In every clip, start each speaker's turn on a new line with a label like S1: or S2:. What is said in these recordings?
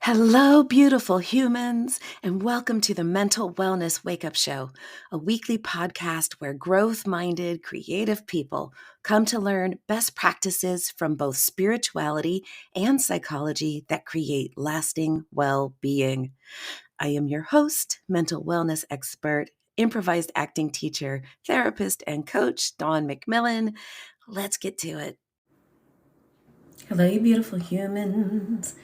S1: Hello, beautiful humans, and welcome to the Mental Wellness Wake Up Show, a weekly podcast where growth minded, creative people come to learn best practices from both spirituality and psychology that create lasting well being. I am your host, mental wellness expert, improvised acting teacher, therapist, and coach, Dawn McMillan. Let's get to it. Hello, you beautiful humans.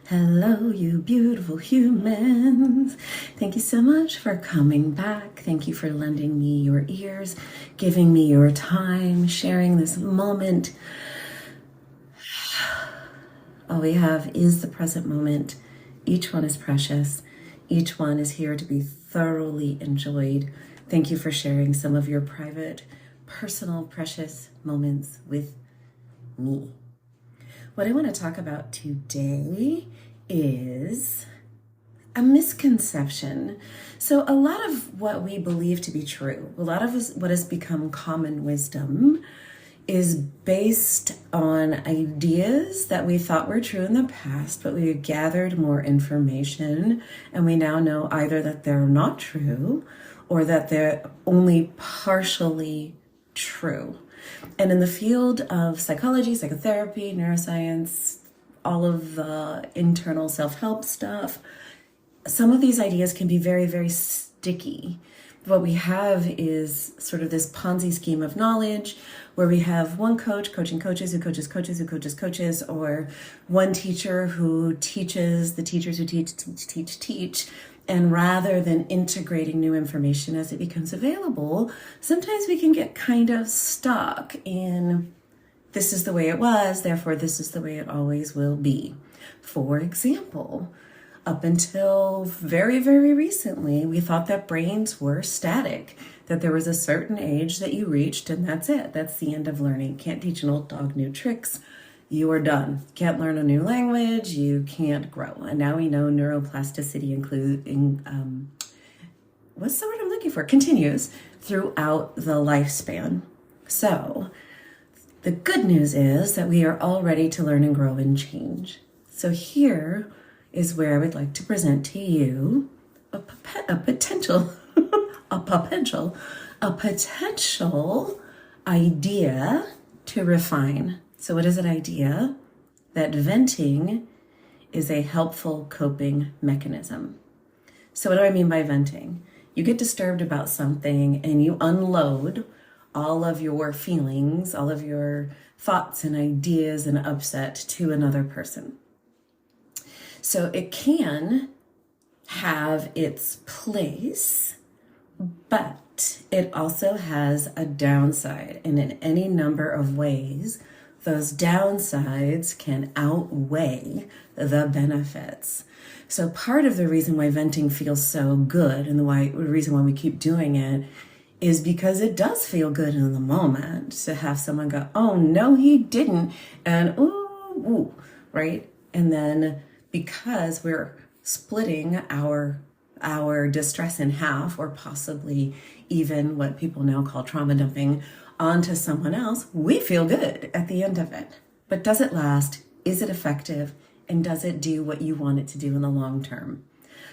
S1: Hello, you beautiful humans. Thank you so much for coming back. Thank you for lending me your ears, giving me your time, sharing this moment. All we have is the present moment. Each one is precious. Each one is here to be thoroughly enjoyed. Thank you for sharing some of your private, personal, precious moments with me. What I want to talk about today is a misconception. So a lot of what we believe to be true, a lot of what has become common wisdom is based on ideas that we thought were true in the past, but we gathered more information and we now know either that they're not true or that they're only partially true. And in the field of psychology, psychotherapy, neuroscience, all of the internal self-help stuff, some of these ideas can be very, very sticky. What we have is sort of this Ponzi scheme of knowledge where we have one coach coaching coaches who coaches coaches who coaches coaches, or one teacher who teaches the teachers who teach. And rather than integrating new information as it becomes available, sometimes we can get kind of stuck in this is the way it was, therefore this is the way it always will be. For example, up until very, very recently, we thought that brains were static, that there was a certain age that you reached and that's it. That's the end of learning. Can't teach an old dog new tricks. You are done. Can't learn a new language. You can't grow. And now we know neuroplasticity what's the word I'm looking for? Continues throughout the lifespan. So the good news is that we are all ready to learn and grow and change. So here is where I would like to present to you a potential idea to refine. So what is an idea? That venting is a helpful coping mechanism. So what do I mean by venting? You get disturbed about something and you unload all of your feelings, all of your thoughts and ideas and upset to another person. So it can have its place, but it also has a downside. And in any number of ways, those downsides can outweigh the benefits. So part of the reason why venting feels so good and the reason why we keep doing it is because it does feel good in the moment to have someone go, oh, no, he didn't. And ooh, right? And then because we're splitting our distress in half, or possibly even what people now call trauma dumping onto someone else, we feel good at the end of it. But does it last? Is it effective? And does it do what you want it to do in the long term?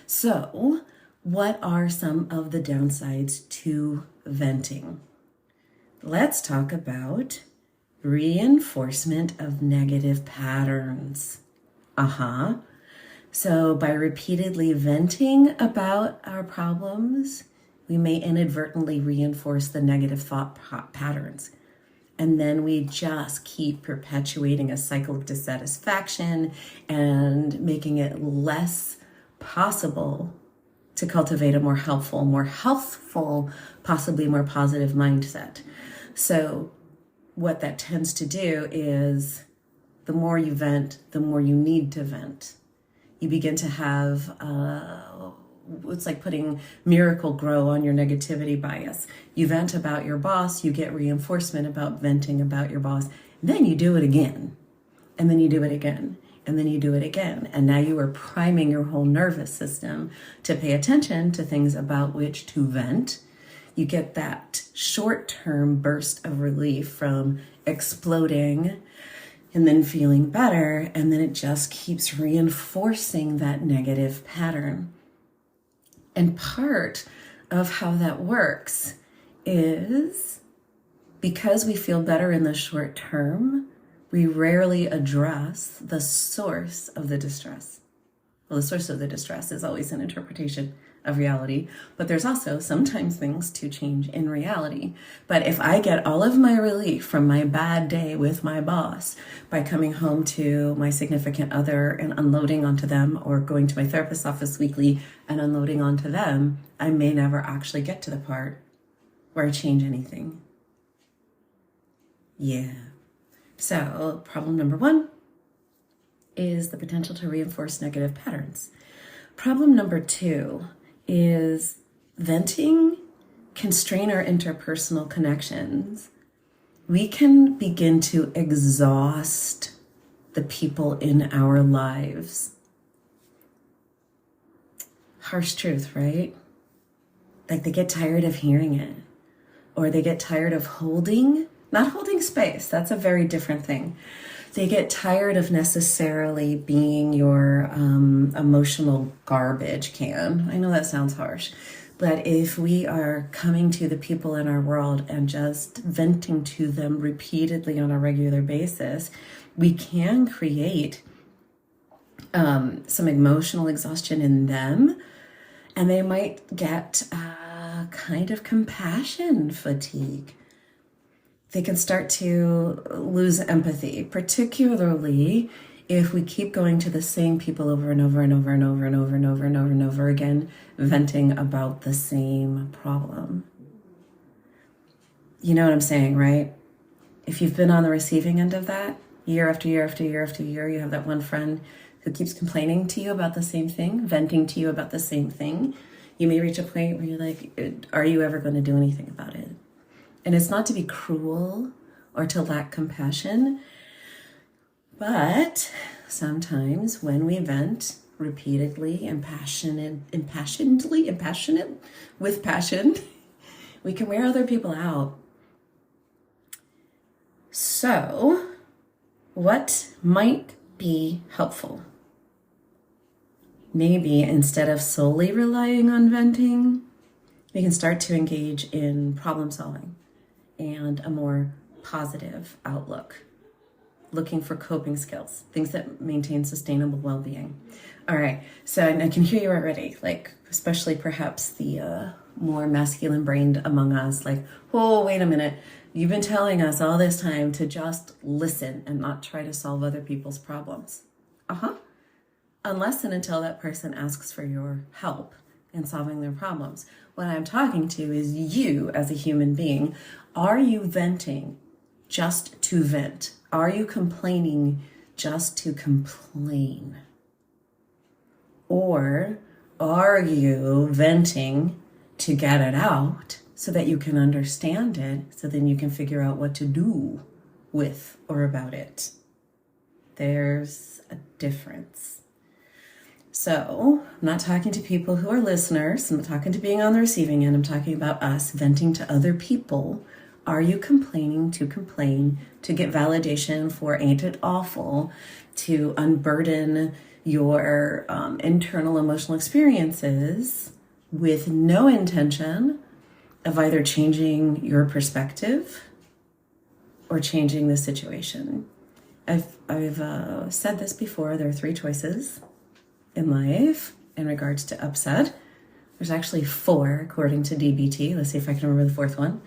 S1: So what are some of the downsides to venting? Let's talk about reinforcement of negative patterns. So by repeatedly venting about our problems, we may inadvertently reinforce the negative thought patterns. And then we just keep perpetuating a cycle of dissatisfaction and making it less possible to cultivate a more healthful, possibly more positive mindset. So what that tends to do is the more you vent, the more you need to vent. You begin to have, it's like putting Miracle Grow on your negativity bias. You vent about your boss, you get reinforcement about venting about your boss. Then you do it again, and then you do it again, and then you do it again. And now you are priming your whole nervous system to pay attention to things about which to vent. You get that short-term burst of relief from exploding and then feeling better, and then it just keeps reinforcing that negative pattern. And part of how that works is because we feel better in the short term, we rarely address the source of the distress. Well, the source of the distress is always an interpretation of reality, but there's also sometimes things to change in reality. But if I get all of my relief from my bad day with my boss by coming home to my significant other and unloading onto them, or going to my therapist's office weekly and unloading onto them, I may never actually get to the part where I change anything. Yeah. So problem number 1 is the potential to reinforce negative patterns. Problem number 2 is venting can strain our interpersonal connections. We can begin to exhaust the people in our lives. Harsh truth, right? Like they get tired of hearing it, or they get tired of not holding space. That's a very different thing. They get tired of necessarily being your emotional garbage can. I know that sounds harsh, but if we are coming to the people in our world and just venting to them repeatedly on a regular basis, we can create some emotional exhaustion in them, and they might get kind of compassion fatigue. They can start to lose empathy, particularly if we keep going to the same people over and over and over and over and over and over and over and over again, venting about the same problem. You know what I'm saying, right? If you've been on the receiving end of that, year after year after year after year, you have that one friend who keeps complaining to you about the same thing, venting to you about the same thing. You may reach a point where you're like, are you ever going to do anything about it? And it's not to be cruel or to lack compassion, but sometimes when we vent repeatedly and impassionately, with passion, we can wear other people out. So, what might be helpful? Maybe instead of solely relying on venting, we can start to engage in problem solving and a more positive outlook, looking for coping skills, things that maintain sustainable well-being. All right, so I can hear you already, like especially perhaps the more masculine-brained among us, like, oh, wait a minute, you've been telling us all this time to just listen and not try to solve other people's problems. Unless and until that person asks for your help in solving their problems. What I'm talking to is you as a human being. Are you venting just to vent? Are you complaining just to complain? Or are you venting to get it out so that you can understand it, so then you can figure out what to do with or about it? There's a difference. So I'm not talking to people who are listeners. I'm not talking to being on the receiving end. I'm talking about us venting to other people. Are you complaining to complain, to get validation for ain't it awful, to unburden your internal emotional experiences with no intention of either changing your perspective or changing the situation? I've said this before. There are 3 choices in life in regards to upset. There's actually 4 according to DBT. Let's see if I can remember the 4th one.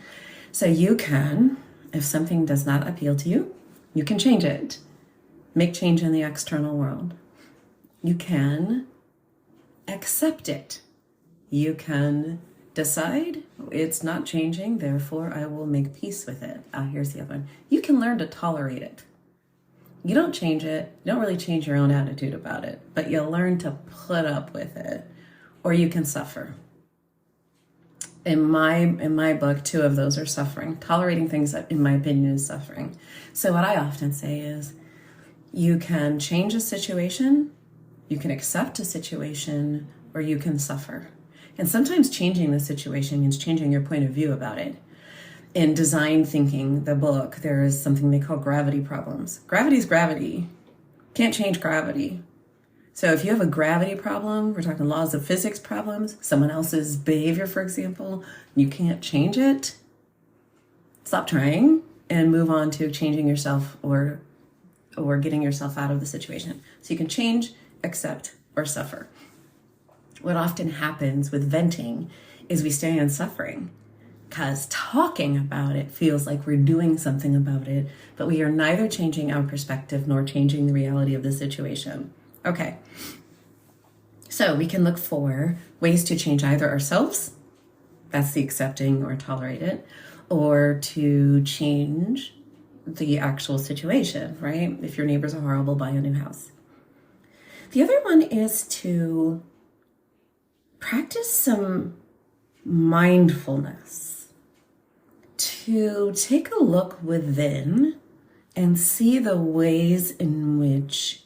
S1: So you can, if something does not appeal to you, you can change it. Make change in the external world. You can accept it. You can decide it's not changing, therefore I will make peace with it. Here's the other one. You can learn to tolerate it. You don't change it. You don't really change your own attitude about it, but you'll learn to put up with it, or you can suffer. In my book, 2 of those are suffering. Tolerating things, in my opinion, is suffering. So what I often say is, you can change a situation, you can accept a situation, or you can suffer. And sometimes changing the situation means changing your point of view about it. In Design Thinking, the book, there is something they call gravity problems. Gravity is gravity. Can't change gravity. So if you have a gravity problem, we're talking laws of physics problems, someone else's behavior, for example, you can't change it, stop trying and move on to changing yourself or getting yourself out of the situation. So you can change, accept, or suffer. What often happens with venting is we stay in suffering because talking about it feels like we're doing something about it, but we are neither changing our perspective nor changing the reality of the situation. Okay, so we can look for ways to change either ourselves, that's the accepting or tolerate it, or to change the actual situation, right? If your neighbors are horrible, buy a new house. The other one is to practice some mindfulness, to take a look within and see the ways in which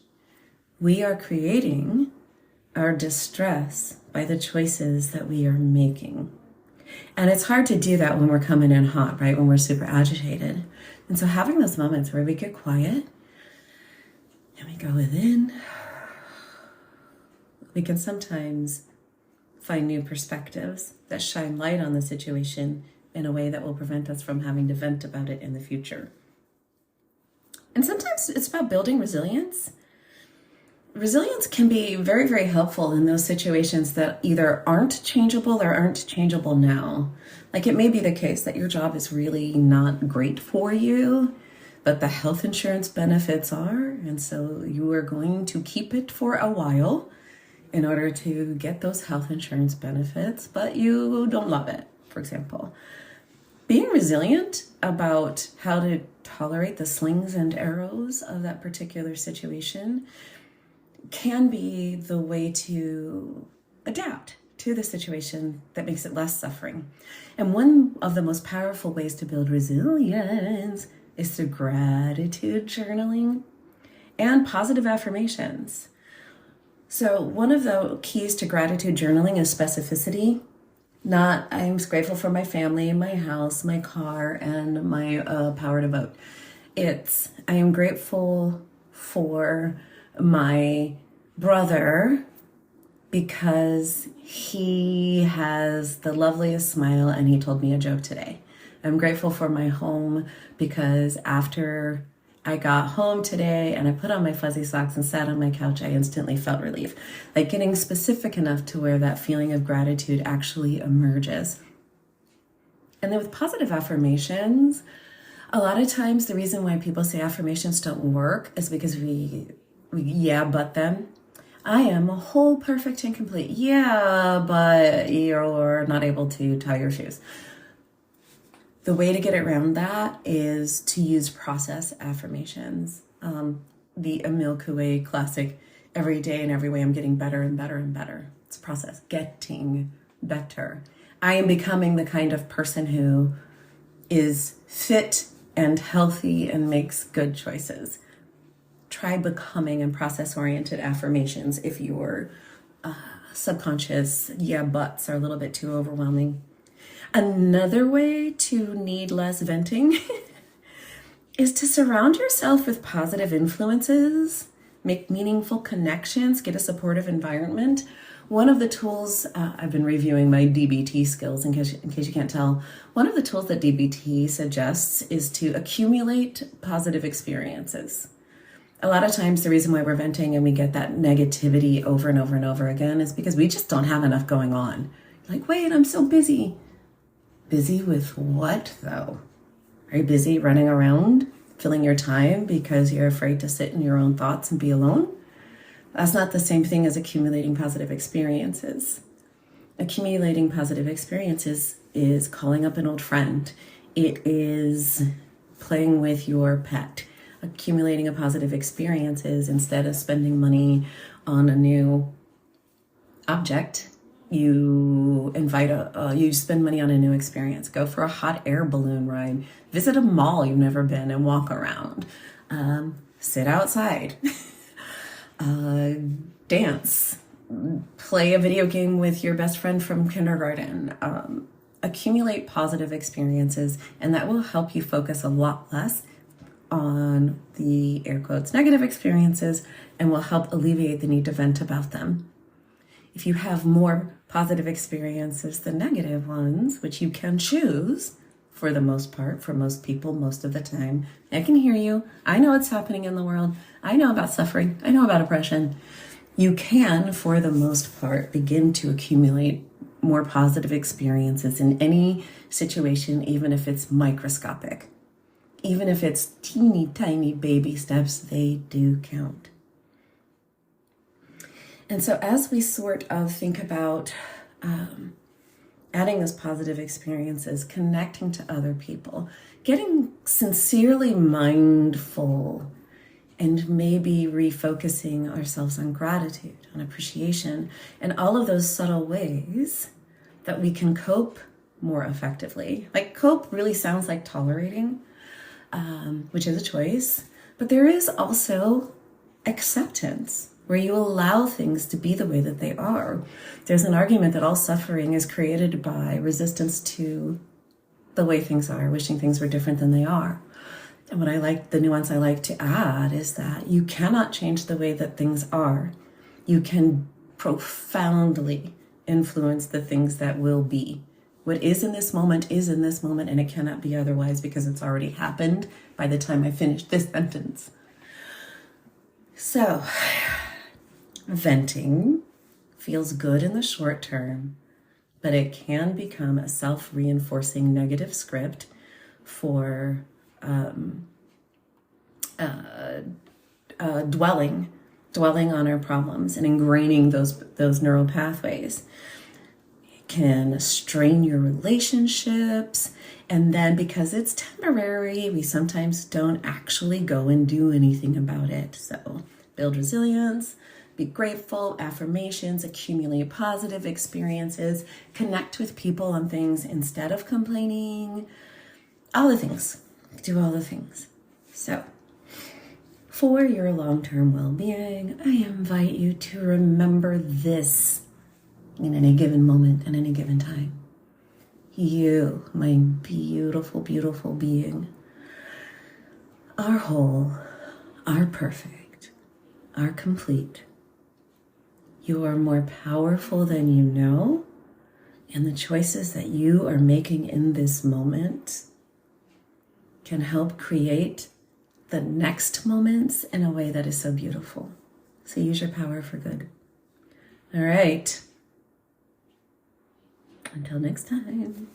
S1: we are creating our distress by the choices that we are making. And it's hard to do that when we're coming in hot, right? When we're super agitated. And so having those moments where we get quiet and we go within, we can sometimes find new perspectives that shine light on the situation in a way that will prevent us from having to vent about it in the future. And sometimes it's about building resilience. Resilience can be very, very helpful in those situations that either aren't changeable or aren't changeable now. Like it may be the case that your job is really not great for you, but the health insurance benefits are, and so you are going to keep it for a while in order to get those health insurance benefits, but you don't love it, for example. Being resilient about how to tolerate the slings and arrows of that particular situation can be the way to adapt to the situation that makes it less suffering. And one of the most powerful ways to build resilience is through gratitude journaling and positive affirmations. So one of the keys to gratitude journaling is specificity. Not, I'm grateful for my family, my house, my car, and my power to vote. It's, I am grateful for my brother because he has the loveliest smile and he told me a joke today. I'm grateful for my home because after I got home today and I put on my fuzzy socks and sat on my couch, I instantly felt relief. Like getting specific enough to where that feeling of gratitude actually emerges. And then with positive affirmations, a lot of times the reason why people say affirmations don't work is because we yeah, but them. I am whole, perfect, and complete. Yeah, but you're not able to tie your shoes. The way to get around that is to use process affirmations. The Emil Coué classic, every day and every way I'm getting better and better and better. It's a process, getting better. I am becoming the kind of person who is fit and healthy and makes good choices. Try becoming and process-oriented affirmations if your subconscious yeah buts are a little bit too overwhelming. Another way to need less venting is to surround yourself with positive influences, make meaningful connections, get a supportive environment. One of the tools, I've been reviewing my DBT skills in case you can't tell, one of the tools that DBT suggests is to accumulate positive experiences. A lot of times the reason why we're venting and we get that negativity over and over and over again is because we just don't have enough going on. Like, wait, I'm so busy. Busy with what, though? Are you busy running around, filling your time because you're afraid to sit in your own thoughts and be alone? That's not the same thing as accumulating positive experiences. Accumulating positive experiences is calling up an old friend. It is playing with your pet. Accumulating a positive experience is instead of spending money on a new object, you spend money on a new experience. Go for a hot air balloon ride. Visit a mall you've never been and walk around. Sit outside. Dance. Play a video game with your best friend from kindergarten. accumulate positive experiences, and that will help you focus a lot less on the air quotes negative experiences and will help alleviate the need to vent about them. If you have more positive experiences than negative ones, which you can choose for the most part, for most people, most of the time, I can hear you. I know what's happening in the world. I know about suffering. I know about oppression. You can, for the most part, begin to accumulate more positive experiences in any situation, even if it's microscopic. Even if it's teeny tiny baby steps, they do count. And so as we sort of think about adding those positive experiences, connecting to other people, getting sincerely mindful, and maybe refocusing ourselves on gratitude, on appreciation, and all of those subtle ways that we can cope more effectively. Like cope really sounds like tolerating, which is a choice, but there is also acceptance, where you allow things to be the way that they are. There's an argument that all suffering is created by resistance to the way things are, wishing things were different than they are. And what I like, the nuance I like to add is that you cannot change the way that things are. You can profoundly influence the things that will be. What is in this moment is in this moment, and it cannot be otherwise because it's already happened by the time I finish this sentence. So, venting feels good in the short term, but it can become a self-reinforcing negative script for dwelling on our problems and ingraining those neural pathways. It can strain your relationships, and then because it's temporary, we sometimes don't actually go and do anything about it. So build resilience, be grateful, affirmations, accumulate positive experiences, connect with people on things instead of complaining, all the things. Do all the things. So, for your long-term well-being, I invite you to remember this in any given moment and any given time. You, my beautiful, beautiful being, are whole, are perfect, are complete. You are more powerful than you know, and the choices that you are making in this moment can help create the next moments in a way that is so beautiful. So use your power for good. All right. Until next time.